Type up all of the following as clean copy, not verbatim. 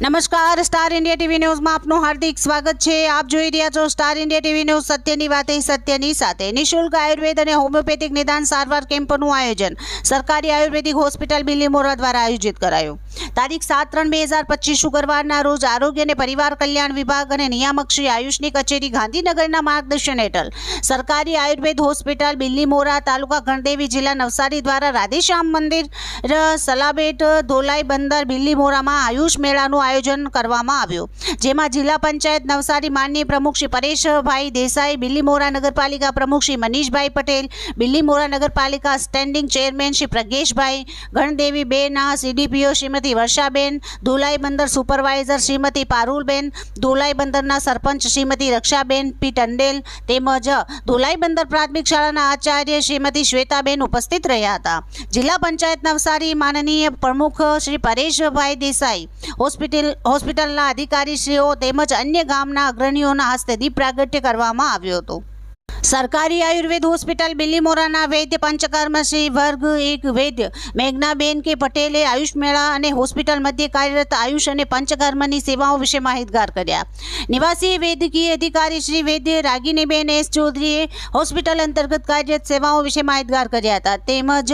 નમસ્કાર, star India TV ન્યૂઝમાં આપનું હાર્દિક સ્વાગત છે। આપ જોઈ રહ્યા છો સ્ટાર ઇન્ડિયા ટીવી ન્યૂઝ। સત્યની વાતે સત્યની સાથે। નિઃશુલ્ક આયુર્વેદ અને હોમિયોપેથિક નિદાન સારવાર કેમ્પનું આયોજન સરકારી આયુર્વેદિક હોસ્પિટલ બિલીમોરા દ્વારા આયોજિત કરાયું। તારીખ 7/3/2025 શુક્રવારના રોજ આરોગ્ય અને પરિવાર કલ્યાણ વિભાગ અને નિયામક શ્રી આયુષની કચેરી ગાંધીનગરના માર્ગદર્શન હેઠળ સરકારી આયુર્વેદ હોસ્પિટલ બિલીમોરા તાલુકા ગણદેવી જિલ્લા નવસારી દ્વારા રાધેશ્યામ મંદિર સલાબેટ ધોલાઈ બંદર બિલીમોરામાં આયુષ મેળાનું આયોજન કરવામાં આવ્યું, જેમાં જિલ્લા પંચાયત નવસારી માનનીય પ્રમુખ શ્રી પરેશભાઈ દેસાઈ, બિલીમોરા નગરપાલિકા પ્રમુખ શ્રી મનીષભાઈ પટેલ, બિલીમોરા નગરપાલિકા સ્ટેન્ડિંગ ચેરમેન શ્રી પ્રજ્ઞેશભાઈ, ગણદેવી બેના સીડીપીઓ શ્રીમતી વર્ષાબેન, ધોલાઈ બંદર સુપરવાઇઝર શ્રીમતી પારુલબેન, ધોલાઈ બંદરના સરપંચ શ્રીમતી રક્ષાબેન પી ટંડેલ તેમજ ધોલાઈ બંદર પ્રાથમિક શાળાના આચાર્ય શ્રીમતી શ્વેતાબેન ઉપસ્થિત રહ્યા હતા। જિલ્લા પંચાયત નવસારી માનનીય પ્રમુખ શ્રી પરેશભાઈ દેસાઈ, હોસ્પિટલના અધિકારીશ્રીઓ તેમજ અન્ય ગામના અગ્રણીઓના હસ્તે દીપ પ્રાગટ્ય કરવામાં આવ્યું હતું। સરકારી આયુર્વેદ હોસ્પિટલ બિલીમોરાના વૈદ્ય પંચકર્મ શ્રી વર્ગ 1 વૈદ્ય મેઘનાબેન કે પટેલે આયુષ મેળા અને હોસ્પિટલ મધ્યે કાર્યરત આયુષ અને પંચકર્મની સેવાઓ વિશે માહિતગાર કર્યા। નિવાસી વૈદ્યકીય અધિકારી શ્રી વૈદ્ય રાગિનીબેન એસ ચૌધરીએ હોસ્પિટલ અંતર્ગત કાર્યરત સેવાઓ વિશે માહિતગાર કર્યા હતા। તેમજ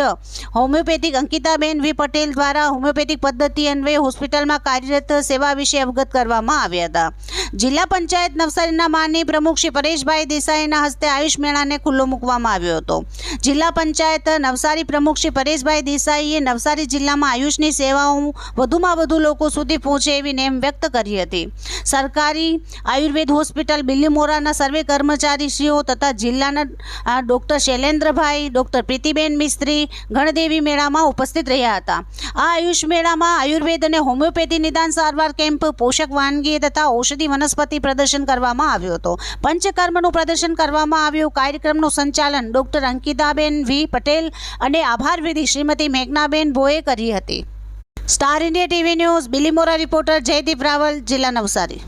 હોમિયોપેથિક અંકિતાબેન વી પટેલ દ્વારા હોમિયોપેથિક પદ્ધતિ અન્વયે હોસ્પિટલમાં કાર્યરત સેવા વિશે અવગત કરવામાં આવ્યા હતા। જિલ્લા પંચાયત નવસારીના માનનીય પ્રમુખ શ્રી પરેશભાઈ દેસાઈના હસ્તે આયુષ મેળાને ખુલ્લો મૂકવામાં આવ્યો હતો। જિલ્લા પંચાયત નવસારી પ્રમુખ શ્રી પરેશભાઈ દેસાઈએ નવસારી જિલ્લામાં આયુષની સેવાઓ વધુમાં વધુ લોકો સુધી પહોંચે એવી નેમ વ્યક્ત કરી હતી। સરકારી આયુર્વેદ હોસ્પિટલ બિલીમોરાના સર્વે કર્મચારીશ્રીઓ તથા જિલ્લાના ડૉક્ટર શૈલેન્દ્રભાઈ, ડૉક્ટર પ્રીતિબેન મિસ્ત્રી ગણદેવી મેળામાં ઉપસ્થિત રહ્યા હતા। આ આયુષ મેળામાં આયુર્વેદ અને હોમિયોપેથી નિદાન સારવાર કેમ્પ, પોષક વાનગી તથા ઔષધિ વનસ્પતિ પ્રદર્શન કરવામાં આવ્યો હતો। પંચકર્મનું પ્રદર્શન કરવામાં આવ્યું। કાર્યક્રમનું સંચાલન ડૉક્ટર અંકિતાબેન વી પટેલ અને આભાર વિધિ શ્રીમતી મેઘનાબેન ભોએ કરી હતી। Star India TV news Bilimora reporter Jaydeep Raval, જિલ્લા નવસારી।